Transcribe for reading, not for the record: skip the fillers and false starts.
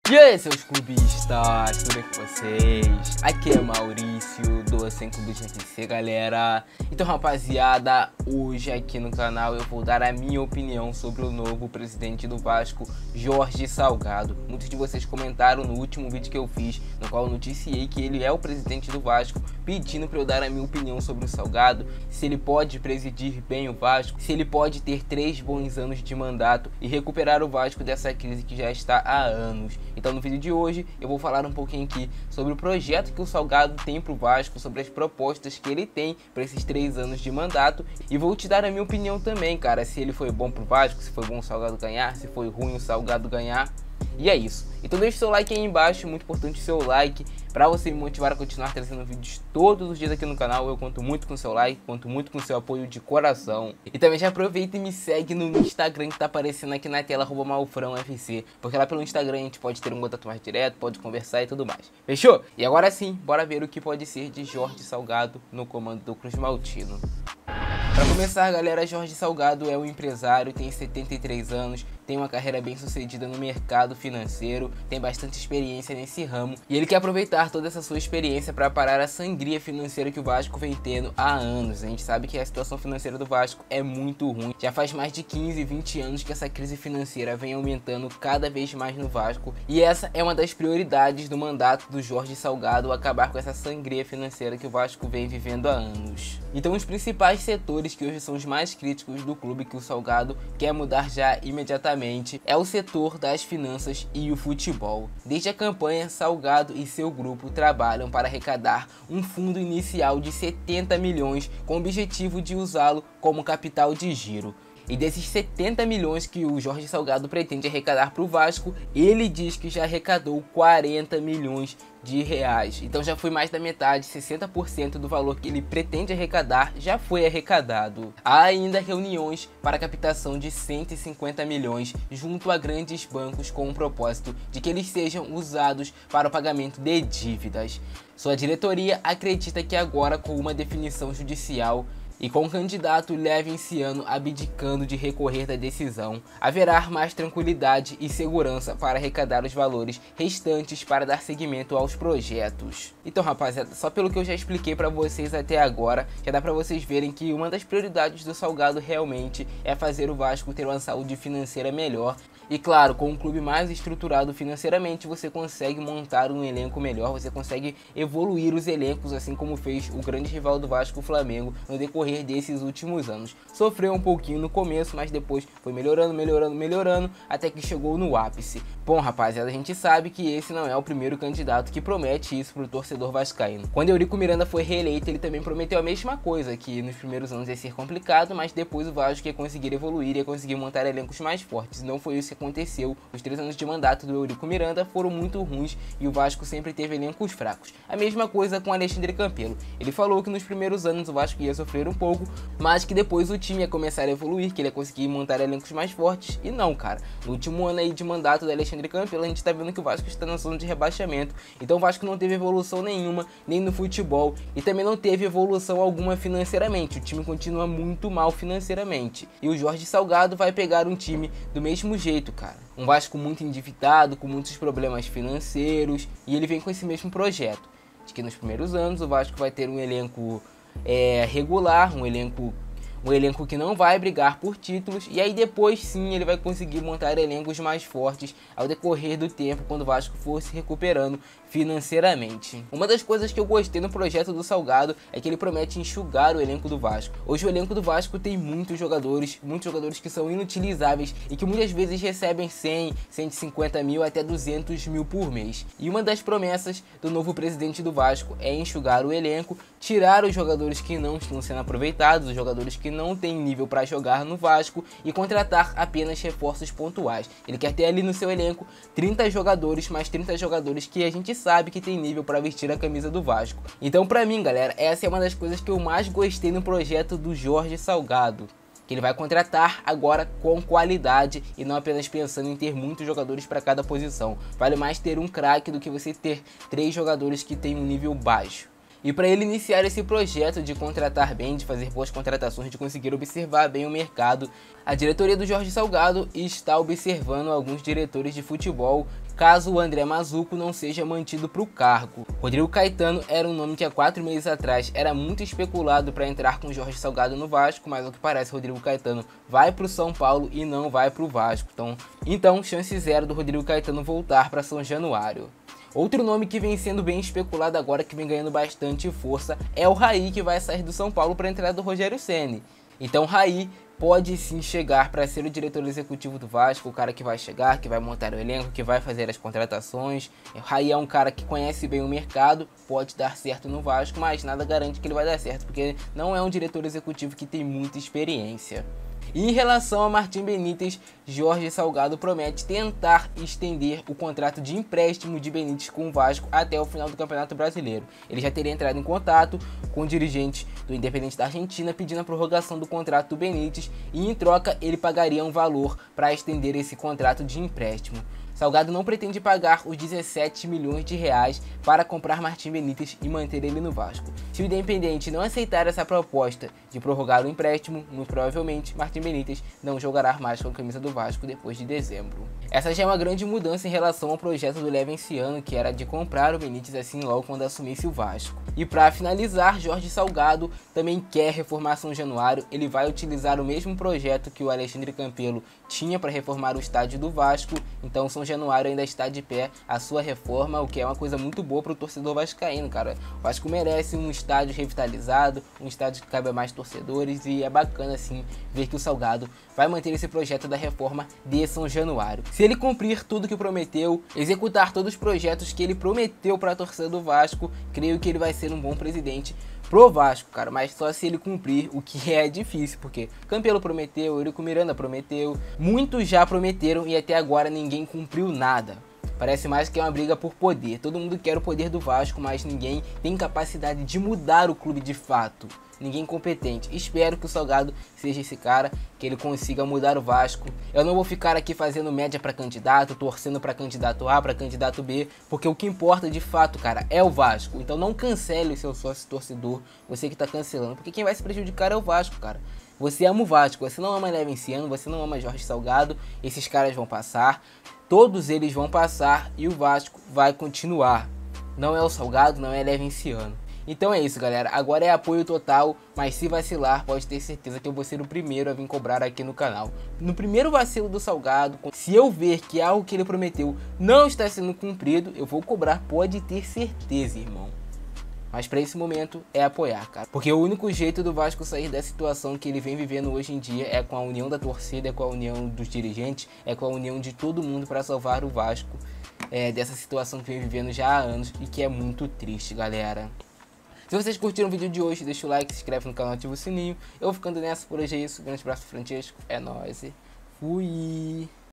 E aí, seus clubistas, tudo bem com vocês? Aqui é Maurício, do Sem Clubismo FC, galera. Então, rapaziada, hoje aqui no canal eu vou dar a minha opinião sobre o novo presidente do Vasco, Jorge Salgado. Muitos de vocês comentaram no último vídeo que eu fiz, no qual eu noticiei que ele é o presidente do Vasco, pedindo para eu dar a minha opinião sobre o Salgado, se ele pode presidir bem o Vasco, se ele pode ter 3 bons anos de mandato e recuperar o Vasco dessa crise que já está há anos. Então no vídeo de hoje eu vou falar um pouquinho aqui sobre o projeto que o Salgado tem para o Vasco, sobre as propostas que ele tem para esses 3 anos de mandato, e vou te dar a minha opinião também, cara, se ele foi bom para o Vasco, se foi bom o Salgado ganhar, se foi ruim o Salgado ganhar. E é isso. Então deixa o seu like aí embaixo, muito importante o seu like, para você me motivar a continuar trazendo vídeos todos os dias aqui no canal. Eu conto muito com o seu like, conto muito com o seu apoio de coração. E também já aproveita e me segue no Instagram que tá aparecendo aqui na tela, @malfrãofc, porque lá pelo Instagram a gente pode ter um contato mais direto, pode conversar e tudo mais. Fechou? E agora sim, bora ver o que pode ser de Jorge Salgado no comando do Cruz Maltino. Para começar, galera, Jorge Salgado é um empresário, tem 73 anos, tem uma carreira bem sucedida no mercado financeiro, tem bastante experiência nesse ramo e ele quer aproveitar toda essa sua experiência para parar a sangria financeira que o Vasco vem tendo há anos. A gente sabe que a situação financeira do Vasco é muito ruim, já faz mais de 15, 20 anos que essa crise financeira vem aumentando cada vez mais no Vasco, e essa é uma das prioridades do mandato do Jorge Salgado, acabar com essa sangria financeira que o Vasco vem vivendo há anos. Então os principais setores que hoje são os mais críticos do clube, que o Salgado quer mudar já imediatamente, é o setor das finanças e o futebol. Desde a campanha, Salgado e seu grupo trabalham para arrecadar um fundo inicial de 70 milhões com o objetivo de usá-lo como capital de giro. E desses 70 milhões que o Jorge Salgado pretende arrecadar para o Vasco, ele diz que já arrecadou 40 milhões de reais. Então já foi mais da metade, 60% do valor que ele pretende arrecadar já foi arrecadado. Há ainda reuniões para a captação de 150 milhões junto a grandes bancos, com o propósito de que eles sejam usados para o pagamento de dívidas. Sua diretoria acredita que agora, com uma definição judicial e com o candidato Levinciano abdicando de recorrer da decisão, haverá mais tranquilidade e segurança para arrecadar os valores restantes para dar seguimento aos projetos. Então, rapaziada, só pelo que eu já expliquei para vocês até agora, já dá para vocês verem que uma das prioridades do Salgado realmente é fazer o Vasco ter uma saúde financeira melhor. E claro, com um clube mais estruturado financeiramente, você consegue montar um elenco melhor, você consegue evoluir os elencos, assim como fez o grande rival do Vasco, o Flamengo, no decorrer desses últimos anos. Sofreu um pouquinho no começo, mas depois foi melhorando, até que chegou no ápice. Bom, rapaziada, a gente sabe que esse não é o primeiro candidato que promete isso pro torcedor vascaíno. Quando Eurico Miranda foi reeleito, ele também prometeu a mesma coisa, que nos primeiros anos ia ser complicado, mas depois o Vasco ia conseguir evoluir, ia conseguir montar elencos mais fortes. Não foi isso que aconteceu. Os 3 anos de mandato do Eurico Miranda foram muito ruins e o Vasco sempre teve elencos fracos. A mesma coisa com Alexandre Campelo. Ele falou que nos primeiros anos o Vasco ia sofrer um pouco, mas que depois o time ia começar a evoluir, que ele ia conseguir montar elencos mais fortes. E não, cara. No último ano aí de mandato do Alexandre Campelo, a gente tá vendo que o Vasco está na zona de rebaixamento. Então o Vasco não teve evolução nenhuma, nem no futebol, e também não teve evolução alguma financeiramente. O time continua muito mal financeiramente. E o Jorge Salgado vai pegar um time do mesmo jeito, cara. Um Vasco muito endividado, com muitos problemas financeiros, e ele vem com esse mesmo projeto, de que nos primeiros anos o Vasco vai ter um elenco regular, um elenco que não vai brigar por títulos, e aí depois sim ele vai conseguir montar elencos mais fortes ao decorrer do tempo, quando o Vasco for se recuperando financeiramente. Uma das coisas que eu gostei no projeto do Salgado é que ele promete enxugar o elenco do Vasco. Hoje o elenco do Vasco tem muitos jogadores que são inutilizáveis e que muitas vezes recebem 100, 150 mil até 200 mil por mês. E uma das promessas do novo presidente do Vasco é enxugar o elenco, tirar os jogadores que não estão sendo aproveitados, os jogadores que não têm nível para jogar no Vasco, e contratar apenas reforços pontuais. Ele quer ter ali no seu elenco 30 jogadores, mais 30 jogadores que a gente sabe que tem nível para vestir a camisa do Vasco. Então, pra mim, galera, essa é uma das coisas que eu mais gostei no projeto do Jorge Salgado, que ele vai contratar agora com qualidade e não apenas pensando em ter muitos jogadores para cada posição. Vale mais ter um craque do que você ter 3 jogadores que têm um nível baixo. E para ele iniciar esse projeto de contratar bem, de fazer boas contratações, de conseguir observar bem o mercado, a diretoria do Jorge Salgado está observando alguns diretores de futebol caso o André Mazuco não seja mantido para o cargo. Rodrigo Caetano era um nome que há 4 meses atrás era muito especulado para entrar com Jorge Salgado no Vasco, mas ao que parece Rodrigo Caetano vai para o São Paulo e não vai para o Vasco. Então chance zero do Rodrigo Caetano voltar para São Januário. Outro nome que vem sendo bem especulado agora, que vem ganhando bastante força, é o Raí, que vai sair do São Paulo para a entrada do Rogério Ceni. Então Raí pode sim chegar para ser o diretor executivo do Vasco, o cara que vai chegar, que vai montar o elenco, que vai fazer as contratações. O Raí é um cara que conhece bem o mercado, pode dar certo no Vasco, mas nada garante que ele vai dar certo, porque não é um diretor executivo que tem muita experiência. E em relação a Martim Benítez, Jorge Salgado promete tentar estender o contrato de empréstimo de Benítez com o Vasco até o final do Campeonato Brasileiro. Ele já teria entrado em contato com o dirigente do Independente da Argentina pedindo a prorrogação do contrato do Benítez e em troca ele pagaria um valor para estender esse contrato de empréstimo. Salgado não pretende pagar os 17 milhões de reais para comprar Martim Benítez e manter ele no Vasco. Se o Independente não aceitar essa proposta de prorrogar o empréstimo, muito provavelmente Martim Benítez não jogará mais com a camisa do Vasco depois de dezembro. Essa já é uma grande mudança em relação ao projeto do Levenciano, que era de comprar o Benítez assim logo quando assumisse o Vasco. E para finalizar, Jorge Salgado também quer reformar São Januário. Ele vai utilizar o mesmo projeto que o Alexandre Campelo tinha para reformar o estádio do Vasco, então São Januário ainda está de pé a sua reforma, o que é uma coisa muito boa para o torcedor vascaíno, cara. O Vasco merece um estádio revitalizado, um estádio que cabe a mais torcedores e é bacana assim ver que o Salgado vai manter esse projeto da reforma de São Januário. Se ele cumprir tudo que prometeu, executar todos os projetos que ele prometeu para a torcida do Vasco, creio que ele vai ser um bom presidente pro Vasco, cara, mas só se ele cumprir, o que é difícil, porque Campelo prometeu, Eurico Miranda prometeu, muitos já prometeram e até agora ninguém cumpriu nada. Parece mais que é uma briga por poder. Todo mundo quer o poder do Vasco, mas ninguém tem capacidade de mudar o clube de fato. Ninguém competente. Espero que o Salgado seja esse cara, que ele consiga mudar o Vasco. Eu não vou ficar aqui fazendo média para candidato, torcendo para candidato A, para candidato B, porque o que importa de fato, cara, é o Vasco. Então não cancele o seu sócio torcedor, você que tá cancelando, porque quem vai se prejudicar é o Vasco, cara. Você ama o Vasco, você não ama Levenciano, você não ama Jorge Salgado, esses caras vão passar. Todos eles vão passar e o Vasco vai continuar. Não é o Salgado, não é Levenciano. Então é isso, galera. Agora é apoio total, mas se vacilar, pode ter certeza que eu vou ser o primeiro a vir cobrar aqui no canal. No primeiro vacilo do Salgado, se eu ver que algo que ele prometeu não está sendo cumprido, eu vou cobrar, pode ter certeza, irmão. Mas para esse momento é apoiar, cara. Porque o único jeito do Vasco sair da situação que ele vem vivendo hoje em dia é com a união da torcida, é com a união dos dirigentes, é com a união de todo mundo para salvar o Vasco dessa situação que vem vivendo já há anos e que é muito triste, galera. Se vocês curtiram o vídeo de hoje, deixa o like, se inscreve no canal, ativa o sininho. Eu vou ficando nessa, por hoje é isso. Grande abraço, Francesco. É nóis. Fui!